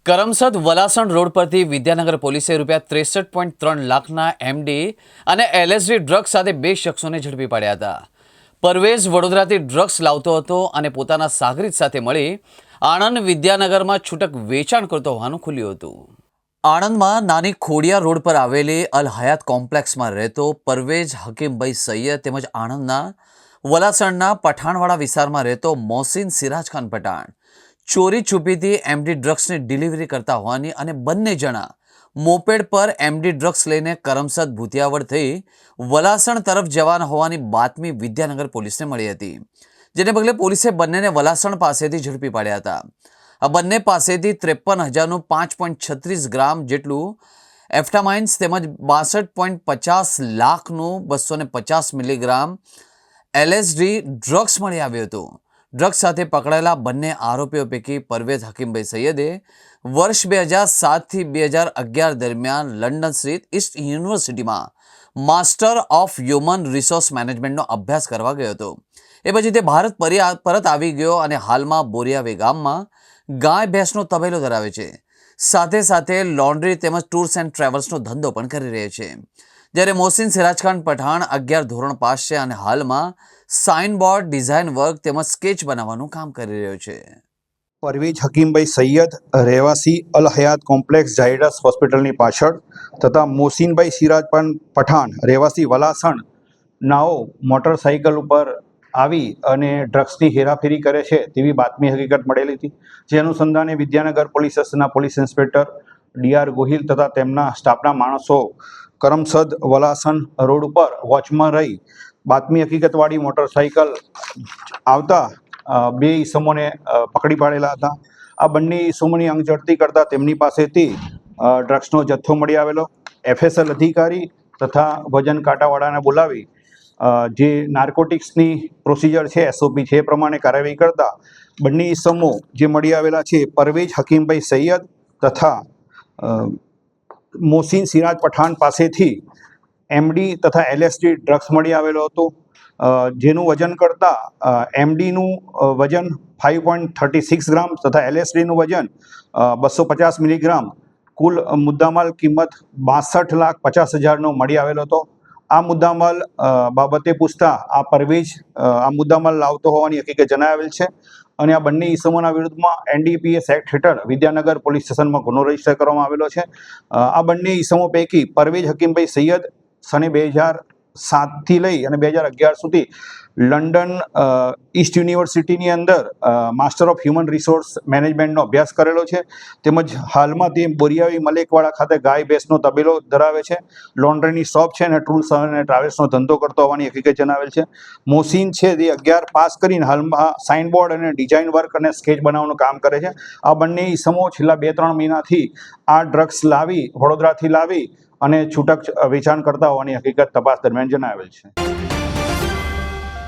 Karamsad Valasan road પરથી વિદ્યાનગર પોલીસે ₹63.3 લાખના એમડી અને એલએસડી ડ્રગ્સ સાથે બે શખ્સોને ઝડપી પાડ્યા હતા. પરવેઝ વડોદરાથી ડ્રગ્સ લાવતો હતો અને પોતાના સાગરીત સાથે મળી આણંદ વિદ્યાનગરમાં છૂટક વેચાણ કરતો હોવાનું ખુલ્યું હતું. આણંદમાં નાની ખોડિયા રોડ પર આવેલી અલ હયાત કોમ્પ્લેક્સમાં રહેતો પરવેઝ હકીમભાઈ સૈયદ તેમજ આણંદના વલાસણના પઠાણવાડા વિસ્તારમાં રહેતો મોહસિન સિરાજખાન પઠાણ ચોરી છુપીથી એમડી ડ્રગ્સની ડિલિવરી કરતા હોવાની અને બંને જણા મોપેડ પર એમડી ડ્રગ્સ લઈને કરમસદ ભૂતિયાવડ થઈ વલાસણ તરફ જવાના હોવાની બાતમી વિદ્યાનગર પોલીસને મળી હતી, જેને પગલે પોલીસે બંનેને વલાસણ પાસેથી ઝડપી પાડ્યા હતા. આ બંને પાસેથી 53,000નું 5.36 ગ્રામ જેટલું એફ્ટામાઇન્સ તેમજ 62.50 લાખનું 250 મિલીગ્રામ એલએસડી ડ્રગ્સ મળી આવ્યું હતું. ડ્રગ્સ સાથે પકડાયેલા બંને આરોપીઓ પૈકી પરવેઝ હકીમભાઈ સૈયદે વર્ષ 2007થી 2011 દરમિયાન લંડન સ્થિત ઈસ્ટ યુનિવર્સિટીમાં માસ્ટર ઓફ હ્યુમન રિસોર્સ મેનેજમેન્ટનો અભ્યાસ કરવા ગયો હતો. એ પછી તે ભારત પરત આવી ગયો અને હાલમાં બોરિયાવી ગામમાં ગાય ભેંસનો તબેલો ધરાવે છે. સાથે સાથે લોન્ડ્રી તેમજ ટૂર્સ એન્ડ ટ્રાવેલ્સનો ધંધો પણ કરી રહ્યો છે. જ્યારે મોહસિન સિરાજખાન પઠાણ 11 ધોરણ પાસ છે અને હાલમાં સાઇનબોર્ડ ડિઝાઇન વર્ક તેમજ સ્કેચ બનાવવાનું કામ કરી રહ્યો છે. પરવેઝ હકીમભાઈ સૈયદ રહેવાસી અલ હયાત કોમ્પ્લેક્સ ઝાયડસ હોસ્પિટલની પાછળ તથા મોહસિનભાઈ સિરાજખાન પઠાણ રહેવાસી વલાસણ નાઓ મોટરસાઇકલ ઉપર આવી અને ડ્રગ્સની હેરાફેરી કરે છે તેવી બાતમી હકીકત મળેલી હતી. જે અનુસંધાને વિદ્યાનગર પોલીસ સ્ટેશનના પોલીસ ઇન્સ્પેક્ટર ડી.આર. ગોહિલ તથા તેમના સ્ટાફના માણસો કરમસદ વલાસણ રોડ ઉપર વોચમાં રહી બાતમી હકીકતવાળી મોટરસાઇકલ આવતા બે ઈસમોને પકડી પાડેલા હતા. આ બંને ઈસમોની અંગ ઝડતી કરતા તેમની પાસેથી ડ્રગ્સનો જથ્થો મળી આવેલો. એફએસએલ અધિકારી તથા વજન કાંટાવાળાને બોલાવી જે નાર્કોટિક્સની પ્રોસિજર છે, એસઓપી છે, એ પ્રમાણે કાર્યવાહી કરતા બંને ઈસમો જે મળી આવેલા છે પરવેઝ હકીમભાઈ સૈયદ તથા મોહસિન સિરાજ પઠાણ પાસેથી એમડી તથા એલએસડી ડ્રગ્સ મળી આવેલો હતો, જેનું વજન કરતાં એમડીનું વજન 5.36 ગ્રામ તથા એલએસડીનું વજન 250 મિલીગ્રામ, કુલ મુદ્દામાલ કિંમત 62,50,000નો મળી આવેલો હતો. આ મુદ્દામાલ બાબતે પૂછતા આ પરવેઝ આ મુદ્દામાલ લાવતો હોવાની હકીકત જણાવેલ છે અને આ બંને ઈસમોના વિરુદ્ધમાં એનડીપીએસ એક્ટ હેઠળ વિદ્યાનગર પોલીસ સ્ટેશનમાં ગુનો રજીસ્ટર કરવામાં આવેલો છે. આ બંને ઈસમો પૈકી પરવેઝ હકીમભાઈ સૈયદ સને 2007થી લઈ અને 2011 સુધી લંડન ઈસ્ટ યુનિવર્સિટીની અંદર માસ્ટર ઓફ હ્યુમન રિસોર્સ મેનેજમેન્ટનો અભ્યાસ કરેલો છે. તેમજ હાલમાં તે બોરિયાવી મલેકવાડા ખાતે ગાય ભેંસનો તબેલો ધરાવે છે, લોન્ડ્રીની શોપ છે અને ટૂર્સ અને ટ્રાવેલ્સનો ધંધો કરતો હોવાની હકીકત જણાવેલ છે. મોહસિન છે તે 11 પાસ કરીને હાલમાં સાઇનબોર્ડ અને ડિઝાઇન વર્ક અને સ્કેચ બનાવવાનું કામ કરે છે. આ બંને ઈસમો છેલ્લા 2-3 મહિનાથી આ ડ્રગ્સ વડોદરાથી લાવી અને છૂટક વેચાણ કરતા હોવાની હકીકત તપાસ દરમિયાન જણાવેલ છે.